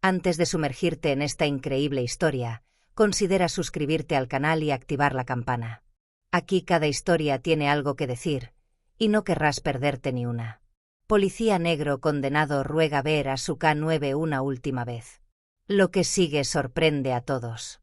Antes de sumergirte en esta increíble historia, considera suscribirte al canal y activar la campana. Aquí cada historia tiene algo que decir, y no querrás perderte ni una. Policía negro condenado ruega ver a su K9 una última vez. Lo que sigue sorprende a todos.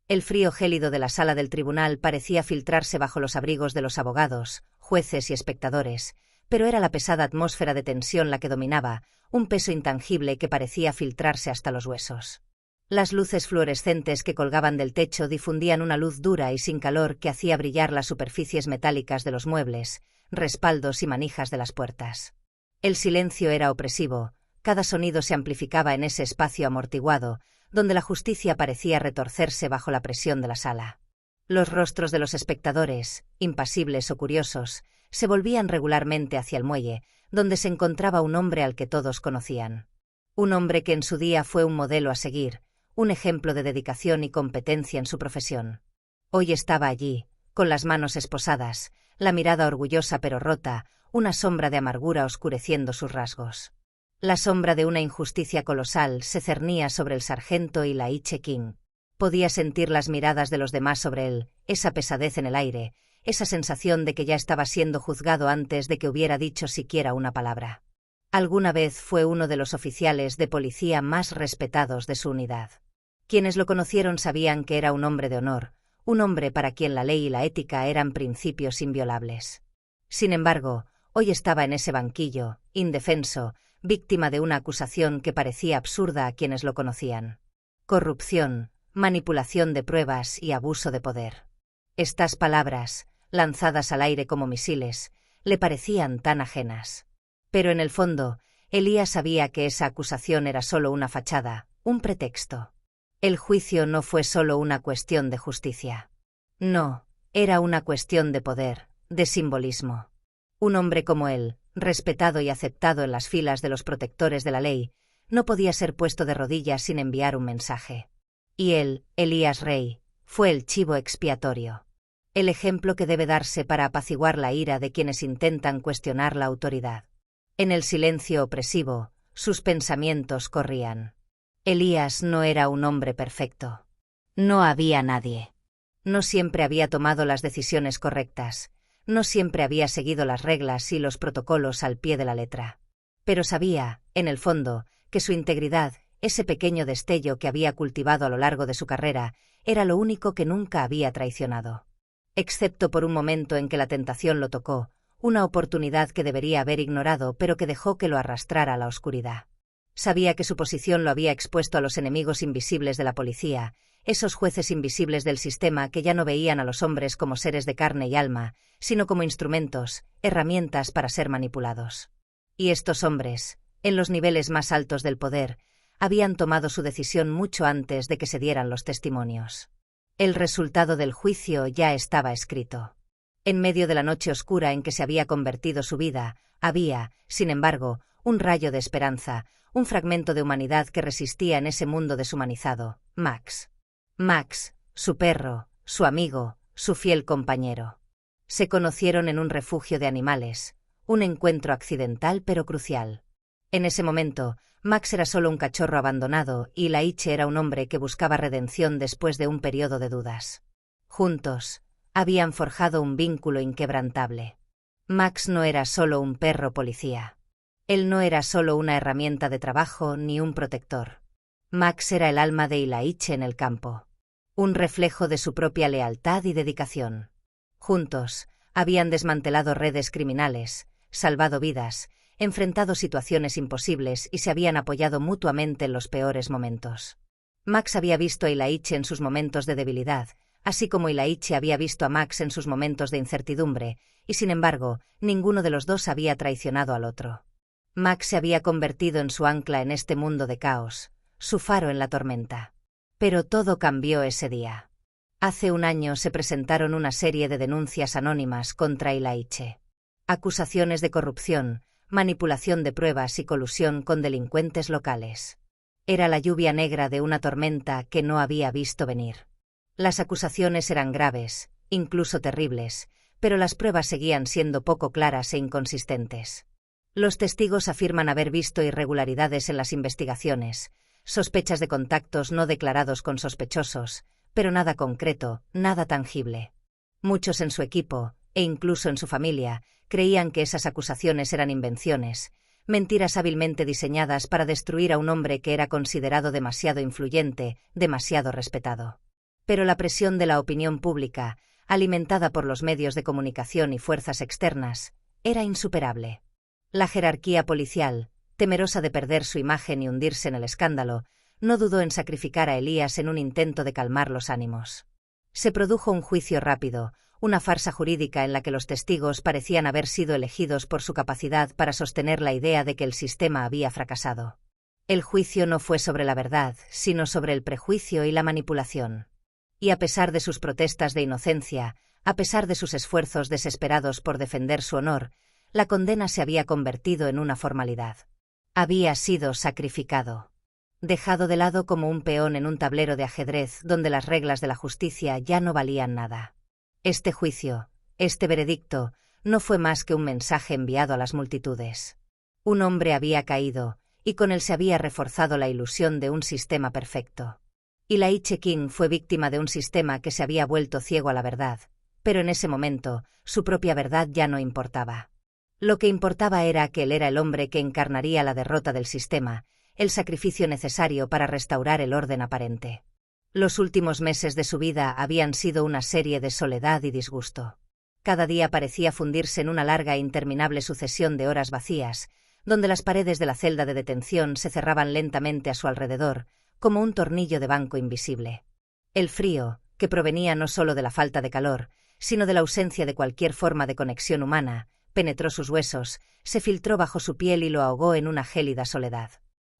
El frío gélido de la sala del tribunal parecía filtrarse bajo los abrigos de los abogados, jueces y espectadores, pero era la pesada atmósfera de tensión la que dominaba, un peso intangible que parecía filtrarse hasta los huesos. Las luces fluorescentes que colgaban del techo difundían una luz dura y sin calor que hacía brillar las superficies metálicas de los muebles, respaldos y manijas de las puertas. El silencio era opresivo, cada sonido se amplificaba en ese espacio amortiguado, donde la justicia parecía retorcerse bajo la presión de la sala. Los rostros de los espectadores, impasibles o curiosos, se volvían regularmente hacia el muelle, donde se encontraba un hombre al que todos conocían. Un hombre que en su día fue un modelo a seguir, un ejemplo de dedicación y competencia en su profesión. Hoy estaba allí, con las manos esposadas, la mirada orgullosa pero rota, una sombra de amargura oscureciendo sus rasgos. La sombra de una injusticia colosal se cernía sobre el sargento Ilaiche King. Podía sentir las miradas de los demás sobre él, esa pesadez en el aire, esa sensación de que ya estaba siendo juzgado antes de que hubiera dicho siquiera una palabra. Alguna vez fue uno de los oficiales de policía más respetados de su unidad. Quienes lo conocieron sabían que era un hombre de honor, un hombre para quien la ley y la ética eran principios inviolables. Sin embargo, hoy estaba en ese banquillo, indefenso, víctima de una acusación que parecía absurda a quienes lo conocían. Corrupción, manipulación de pruebas y abuso de poder. Estas palabras, lanzadas al aire como misiles, le parecían tan ajenas. Pero en el fondo, Elías sabía que esa acusación era solo una fachada, un pretexto. El juicio no fue solo una cuestión de justicia. No, era una cuestión de poder, de simbolismo. Un hombre como él, respetado y aceptado en las filas de los protectores de la ley, no podía ser puesto de rodillas sin enviar un mensaje. Y él, Elías Rey, fue el chivo expiatorio. El ejemplo que debe darse para apaciguar la ira de quienes intentan cuestionar la autoridad. En el silencio opresivo, sus pensamientos corrían. Elías no era un hombre perfecto. No había nadie. No siempre había tomado las decisiones correctas. No siempre había seguido las reglas y los protocolos al pie de la letra. Pero sabía, en el fondo, que su integridad, ese pequeño destello que había cultivado a lo largo de su carrera, era lo único que nunca había traicionado. Excepto por un momento en que la tentación lo tocó, una oportunidad que debería haber ignorado pero que dejó que lo arrastrara a la oscuridad. Sabía que su posición lo había expuesto a los enemigos invisibles de la policía, esos jueces invisibles del sistema que ya no veían a los hombres como seres de carne y alma, sino como instrumentos, herramientas para ser manipulados. Y estos hombres, en los niveles más altos del poder, habían tomado su decisión mucho antes de que se dieran los testimonios. El resultado del juicio ya estaba escrito. En medio de la noche oscura en que se había convertido su vida, había, sin embargo, un rayo de esperanza, un fragmento de humanidad que resistía en ese mundo deshumanizado, Max. Max, su perro, su amigo, su fiel compañero. Se conocieron en un refugio de animales, un encuentro accidental pero crucial. En ese momento, Max era solo un cachorro abandonado y Ilaiche era un hombre que buscaba redención después de un periodo de dudas. Juntos, habían forjado un vínculo inquebrantable. Max no era solo un perro policía. Él no era solo una herramienta de trabajo ni un protector. Max era el alma de Ilaiche en el campo. Un reflejo de su propia lealtad y dedicación. Juntos, habían desmantelado redes criminales, salvado vidas, enfrentado situaciones imposibles y se habían apoyado mutuamente en los peores momentos. Max había visto a Ilaiche en sus momentos de debilidad, así como Ilaiche había visto a Max en sus momentos de incertidumbre, y sin embargo, ninguno de los dos había traicionado al otro. Max se había convertido en su ancla en este mundo de caos, su faro en la tormenta. Pero todo cambió ese día. Hace un año se presentaron una serie de denuncias anónimas contra Ilaiche. Acusaciones de corrupción, manipulación de pruebas y colusión con delincuentes locales. Era la lluvia negra de una tormenta que no había visto venir. Las acusaciones eran graves, incluso terribles, pero las pruebas seguían siendo poco claras e inconsistentes. Los testigos afirman haber visto irregularidades en las investigaciones, sospechas de contactos no declarados con sospechosos, pero nada concreto, nada tangible. Muchos en su equipo, e incluso en su familia, creían que esas acusaciones eran invenciones, mentiras hábilmente diseñadas para destruir a un hombre que era considerado demasiado influyente, demasiado respetado. Pero la presión de la opinión pública, alimentada por los medios de comunicación y fuerzas externas, era insuperable. La jerarquía policial, temerosa de perder su imagen y hundirse en el escándalo, no dudó en sacrificar a Elías en un intento de calmar los ánimos. Se produjo un juicio rápido, una farsa jurídica en la que los testigos parecían haber sido elegidos por su capacidad para sostener la idea de que el sistema había fracasado. El juicio no fue sobre la verdad, sino sobre el prejuicio y la manipulación. Y a pesar de sus protestas de inocencia, a pesar de sus esfuerzos desesperados por defender su honor, la condena se había convertido en una formalidad. Había sido sacrificado. Dejado de lado como un peón en un tablero de ajedrez donde las reglas de la justicia ya no valían nada. Este juicio, este veredicto, no fue más que un mensaje enviado a las multitudes. Un hombre había caído, y con él se había reforzado la ilusión de un sistema perfecto. Eli King fue víctima de un sistema que se había vuelto ciego a la verdad, pero en ese momento, su propia verdad ya no importaba. Lo que importaba era que él era el hombre que encarnaría la derrota del sistema, el sacrificio necesario para restaurar el orden aparente. Los últimos meses de su vida habían sido una serie de soledad y disgusto. Cada día parecía fundirse en una larga e interminable sucesión de horas vacías, donde las paredes de la celda de detención se cerraban lentamente a su alrededor, como un tornillo de banco invisible. El frío, que provenía no solo de la falta de calor, sino de la ausencia de cualquier forma de conexión humana, penetró sus huesos, se filtró bajo su piel y lo ahogó en una gélida soledad.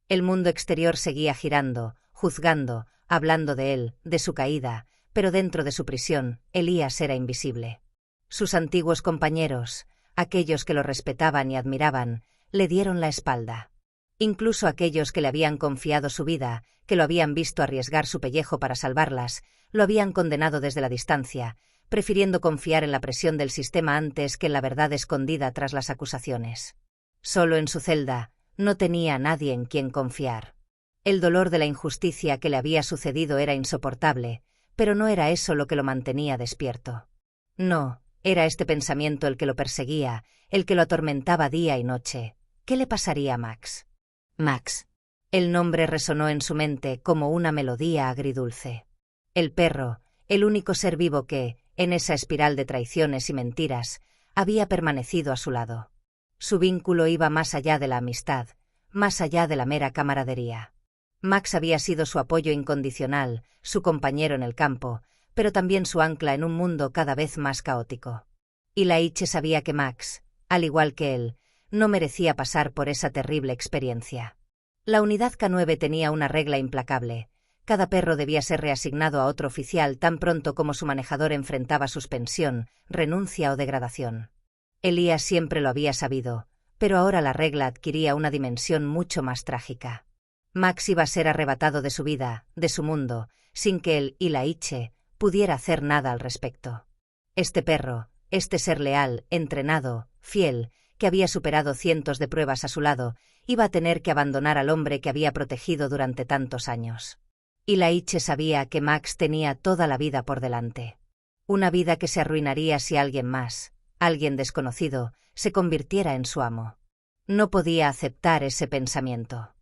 El mundo exterior seguía girando, juzgando, hablando de él, de su caída, pero dentro de su prisión, Elías era invisible. Sus antiguos compañeros, aquellos que lo respetaban y admiraban, le dieron la espalda. Incluso aquellos que le habían confiado su vida, que lo habían visto arriesgar su pellejo para salvarlas, lo habían condenado desde la distancia, prefiriendo confiar en la presión del sistema antes que en la verdad escondida tras las acusaciones. Solo en su celda, no tenía a nadie en quien confiar. El dolor de la injusticia que le había sucedido era insoportable, pero no era eso lo que lo mantenía despierto. No, era este pensamiento el que lo perseguía, el que lo atormentaba día y noche. ¿Qué le pasaría a Max? Max. El nombre resonó en su mente como una melodía agridulce. El perro, el único ser vivo que, en esa espiral de traiciones y mentiras, había permanecido a su lado. Su vínculo iba más allá de la amistad, más allá de la mera camaradería. Max había sido su apoyo incondicional, su compañero en el campo, pero también su ancla en un mundo cada vez más caótico. Y Laiche sabía que Max, al igual que él, no merecía pasar por esa terrible experiencia. La unidad K9 tenía una regla implacable. Cada perro debía ser reasignado a otro oficial tan pronto como su manejador enfrentaba suspensión, renuncia o degradación. Elías siempre lo había sabido, pero ahora la regla adquiría una dimensión mucho más trágica. Max iba a ser arrebatado de su vida, de su mundo, sin que él y Laiche pudiera hacer nada al respecto. Este perro, este ser leal, entrenado, fiel, que había superado cientos de pruebas a su lado, iba a tener que abandonar al hombre que había protegido durante tantos años. Y Laiche sabía que Max tenía toda la vida por delante. Una vida que se arruinaría si alguien más, alguien desconocido, se convirtiera en su amo. No podía aceptar ese pensamiento.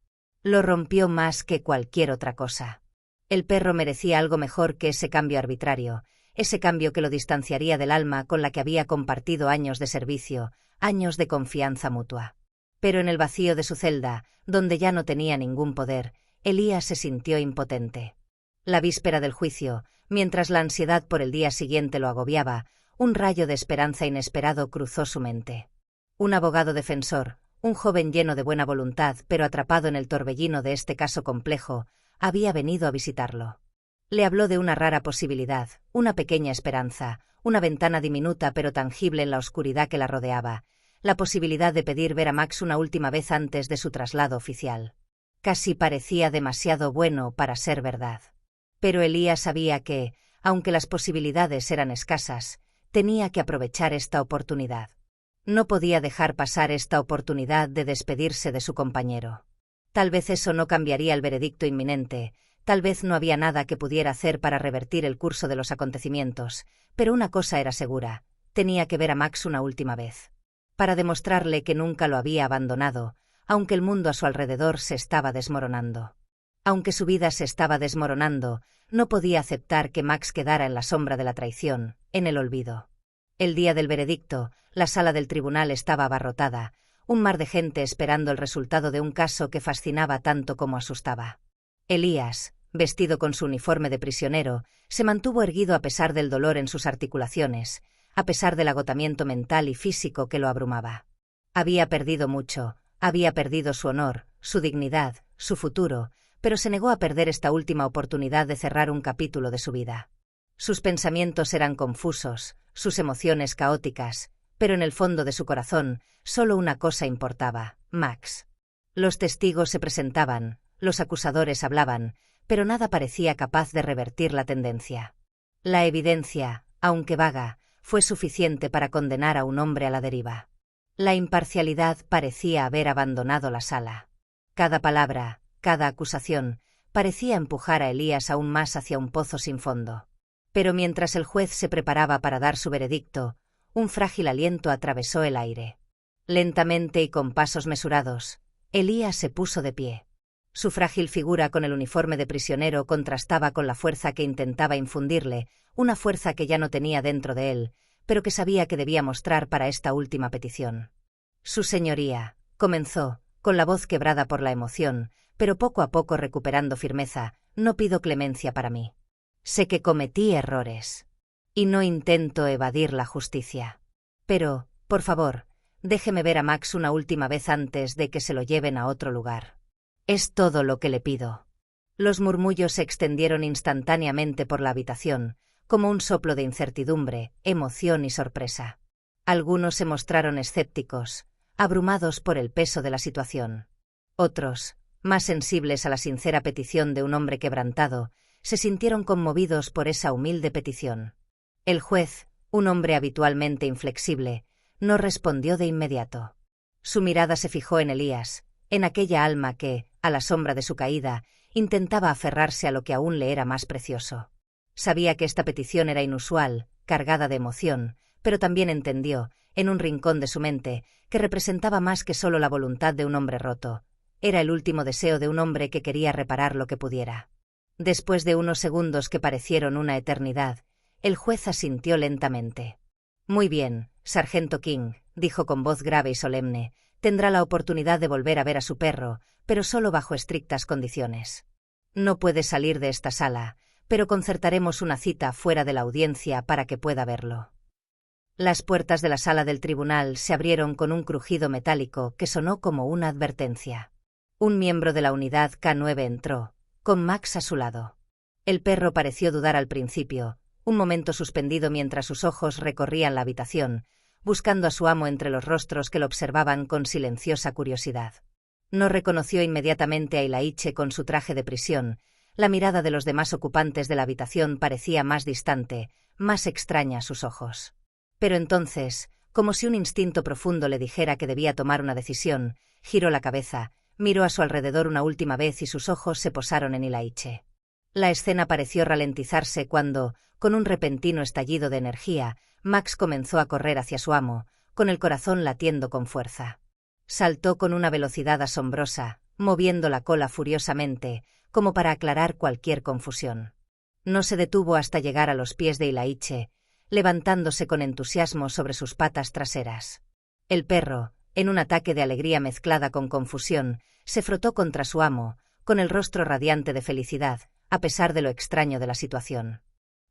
Lo rompió más que cualquier otra cosa. El perro merecía algo mejor que ese cambio arbitrario, ese cambio que lo distanciaría del alma con la que había compartido años de servicio, años de confianza mutua. Pero en el vacío de su celda, donde ya no tenía ningún poder, Elías se sintió impotente. La víspera del juicio, mientras la ansiedad por el día siguiente lo agobiaba, un rayo de esperanza inesperado cruzó su mente. Un abogado defensor, un joven lleno de buena voluntad pero atrapado en el torbellino de este caso complejo, había venido a visitarlo. Le habló de una rara posibilidad, una pequeña esperanza, una ventana diminuta pero tangible en la oscuridad que la rodeaba, la posibilidad de pedir ver a Max una última vez antes de su traslado oficial. Casi parecía demasiado bueno para ser verdad. Pero Elías sabía que, aunque las posibilidades eran escasas, tenía que aprovechar esta oportunidad. No podía dejar pasar esta oportunidad de despedirse de su compañero. Tal vez eso no cambiaría el veredicto inminente, tal vez no había nada que pudiera hacer para revertir el curso de los acontecimientos, pero una cosa era segura, tenía que ver a Max una última vez. Para demostrarle que nunca lo había abandonado, aunque el mundo a su alrededor se estaba desmoronando. Aunque su vida se estaba desmoronando, no podía aceptar que Max quedara en la sombra de la traición, en el olvido. El día del veredicto, la sala del tribunal estaba abarrotada, un mar de gente esperando el resultado de un caso que fascinaba tanto como asustaba. Elías, vestido con su uniforme de prisionero, se mantuvo erguido a pesar del dolor en sus articulaciones, a pesar del agotamiento mental y físico que lo abrumaba. Había perdido mucho, había perdido su honor, su dignidad, su futuro, pero se negó a perder esta última oportunidad de cerrar un capítulo de su vida. Sus pensamientos eran confusos, sus emociones caóticas, pero en el fondo de su corazón, solo una cosa importaba: Max. Los testigos se presentaban, los acusadores hablaban, pero nada parecía capaz de revertir la tendencia. La evidencia, aunque vaga, fue suficiente para condenar a un hombre a la deriva. La imparcialidad parecía haber abandonado la sala. Cada palabra, cada acusación, parecía empujar a Elías aún más hacia un pozo sin fondo. Pero mientras el juez se preparaba para dar su veredicto, un frágil aliento atravesó el aire. Lentamente y con pasos mesurados, Elías se puso de pie. Su frágil figura con el uniforme de prisionero contrastaba con la fuerza que intentaba infundirle, una fuerza que ya no tenía dentro de él, pero que sabía que debía mostrar para esta última petición. «Su señoría», comenzó, con la voz quebrada por la emoción, pero poco a poco recuperando firmeza, «no pido clemencia para mí. Sé que cometí errores. Y no intento evadir la justicia. Pero, por favor, déjeme ver a Max una última vez antes de que se lo lleven a otro lugar. Es todo lo que le pido». Los murmullos se extendieron instantáneamente por la habitación, como un soplo de incertidumbre, emoción y sorpresa. Algunos se mostraron escépticos, abrumados por el peso de la situación. Otros, más sensibles a la sincera petición de un hombre quebrantado, se sintieron conmovidos por esa humilde petición. El juez, un hombre habitualmente inflexible, no respondió de inmediato. Su mirada se fijó en Elías, en aquella alma que, a la sombra de su caída, intentaba aferrarse a lo que aún le era más precioso. Sabía que esta petición era inusual, cargada de emoción, pero también entendió, en un rincón de su mente, que representaba más que solo la voluntad de un hombre roto. Era el último deseo de un hombre que quería reparar lo que pudiera. Después de unos segundos que parecieron una eternidad, el juez asintió lentamente. «Muy bien, sargento King», dijo con voz grave y solemne, «tendrá la oportunidad de volver a ver a su perro, pero solo bajo estrictas condiciones. No puede salir de esta sala, pero concertaremos una cita fuera de la audiencia para que pueda verlo». Las puertas de la sala del tribunal se abrieron con un crujido metálico que sonó como una advertencia. Un miembro de la unidad K9 entró, con Max a su lado. El perro pareció dudar al principio, un momento suspendido mientras sus ojos recorrían la habitación, buscando a su amo entre los rostros que lo observaban con silenciosa curiosidad. No reconoció inmediatamente a Ilaiche con su traje de prisión. La mirada de los demás ocupantes de la habitación parecía más distante, más extraña a sus ojos. Pero entonces, como si un instinto profundo le dijera que debía tomar una decisión, giró la cabeza, miró a su alrededor una última vez y sus ojos se posaron en Ilaiche. La escena pareció ralentizarse cuando, con un repentino estallido de energía, Max comenzó a correr hacia su amo, con el corazón latiendo con fuerza. Saltó con una velocidad asombrosa, moviendo la cola furiosamente, como para aclarar cualquier confusión. No se detuvo hasta llegar a los pies de Ilaiche, levantándose con entusiasmo sobre sus patas traseras. El perro, en un ataque de alegría mezclada con confusión, se frotó contra su amo, con el rostro radiante de felicidad, a pesar de lo extraño de la situación.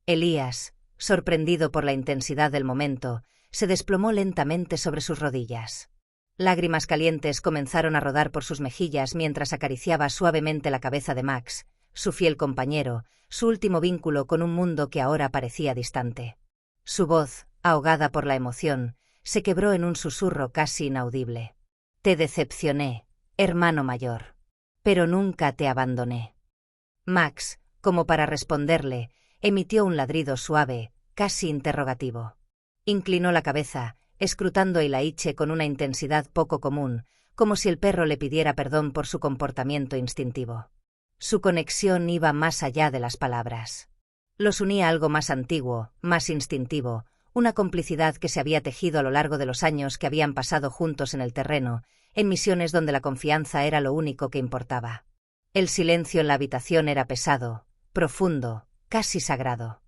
Elías, sorprendido por la intensidad del momento, se desplomó lentamente sobre sus rodillas. Lágrimas calientes comenzaron a rodar por sus mejillas mientras acariciaba suavemente la cabeza de Max, su fiel compañero, su último vínculo con un mundo que ahora parecía distante. Su voz, ahogada por la emoción, se quebró en un susurro casi inaudible. «Te decepcioné, hermano mayor. Pero nunca te abandoné». Max, como para responderle, emitió un ladrido suave, casi interrogativo. Inclinó la cabeza, escrutando a Ilaiche con una intensidad poco común, como si el perro le pidiera perdón por su comportamiento instintivo. Su conexión iba más allá de las palabras. Los unía algo más antiguo, más instintivo, una complicidad que se había tejido a lo largo de los años que habían pasado juntos en el terreno, en misiones donde la confianza era lo único que importaba. El silencio en la habitación era pesado, profundo, casi sagrado.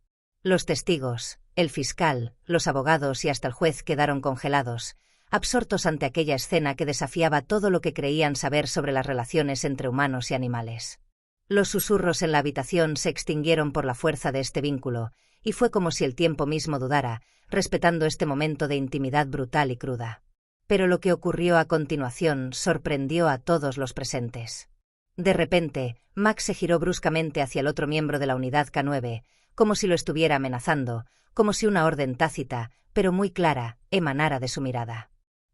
Los testigos, el fiscal, los abogados y hasta el juez quedaron congelados, absortos ante aquella escena que desafiaba todo lo que creían saber sobre las relaciones entre humanos y animales. Los susurros en la habitación se extinguieron por la fuerza de este vínculo, y fue como si el tiempo mismo dudara, respetando este momento de intimidad brutal y cruda. Pero lo que ocurrió a continuación sorprendió a todos los presentes. De repente, Max se giró bruscamente hacia el otro miembro de la unidad K9, como si lo estuviera amenazando, como si una orden tácita, pero muy clara, emanara de su mirada.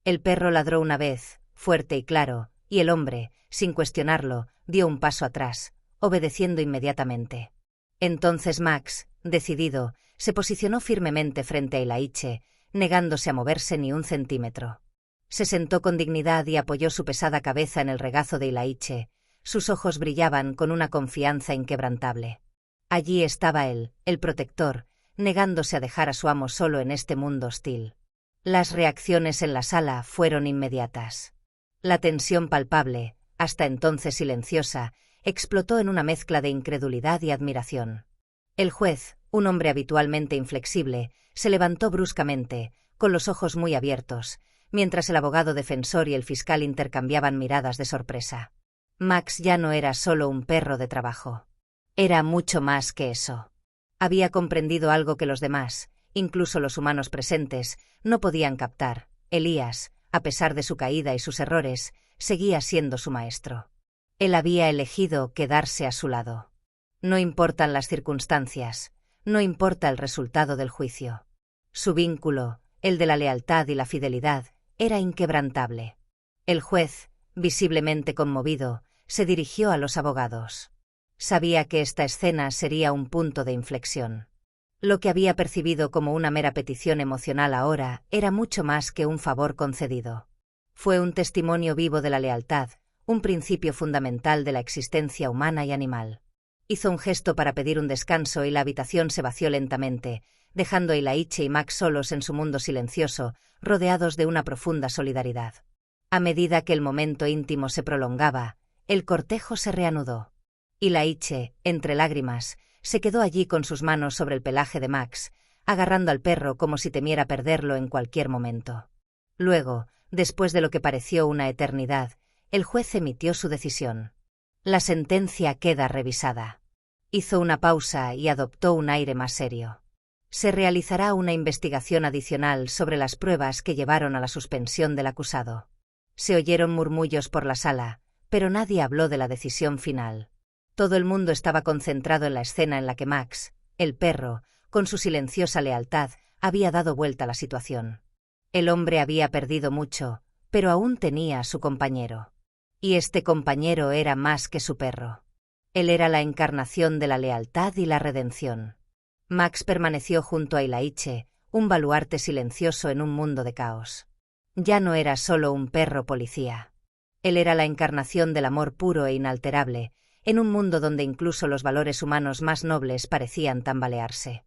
El perro ladró una vez, fuerte y claro, y el hombre, sin cuestionarlo, dio un paso atrás, obedeciendo inmediatamente. Entonces Max, decidido, se posicionó firmemente frente a Ilaiche, negándose a moverse ni un centímetro. Se sentó con dignidad y apoyó su pesada cabeza en el regazo de Ilaiche. Sus ojos brillaban con una confianza inquebrantable. Allí estaba él, el protector, negándose a dejar a su amo solo en este mundo hostil. Las reacciones en la sala fueron inmediatas. La tensión palpable, hasta entonces silenciosa, explotó en una mezcla de incredulidad y admiración. El juez, un hombre habitualmente inflexible, se levantó bruscamente, con los ojos muy abiertos, mientras el abogado defensor y el fiscal intercambiaban miradas de sorpresa. Max ya no era solo un perro de trabajo. Era mucho más que eso. Había comprendido algo que los demás, incluso los humanos presentes, no podían captar. Elías, a pesar de su caída y sus errores, seguía siendo su maestro. Él había elegido quedarse a su lado. No importan las circunstancias, no importa el resultado del juicio. Su vínculo, el de la lealtad y la fidelidad, era inquebrantable. El juez, visiblemente conmovido, se dirigió a los abogados. Sabía que esta escena sería un punto de inflexión. Lo que había percibido como una mera petición emocional ahora era mucho más que un favor concedido. Fue un testimonio vivo de la lealtad, un principio fundamental de la existencia humana y animal. Hizo un gesto para pedir un descanso y la habitación se vació lentamente, dejando a Ilaiche y Max solos en su mundo silencioso, rodeados de una profunda solidaridad. A medida que el momento íntimo se prolongaba, el cortejo se reanudó. Ilaiche, entre lágrimas, se quedó allí con sus manos sobre el pelaje de Max, agarrando al perro como si temiera perderlo en cualquier momento. Luego, después de lo que pareció una eternidad, el juez emitió su decisión. La sentencia queda revisada. Hizo una pausa y adoptó un aire más serio. Se realizará una investigación adicional sobre las pruebas que llevaron a la suspensión del acusado. Se oyeron murmullos por la sala, pero nadie habló de la decisión final. Todo el mundo estaba concentrado en la escena en la que Max, el perro, con su silenciosa lealtad, había dado vuelta a la situación. El hombre había perdido mucho, pero aún tenía a su compañero. Y este compañero era más que su perro. Él era la encarnación de la lealtad y la redención. Max permaneció junto a Ilaiche, un baluarte silencioso en un mundo de caos. Ya no era solo un perro policía. Él era la encarnación del amor puro e inalterable, en un mundo donde incluso los valores humanos más nobles parecían tambalearse.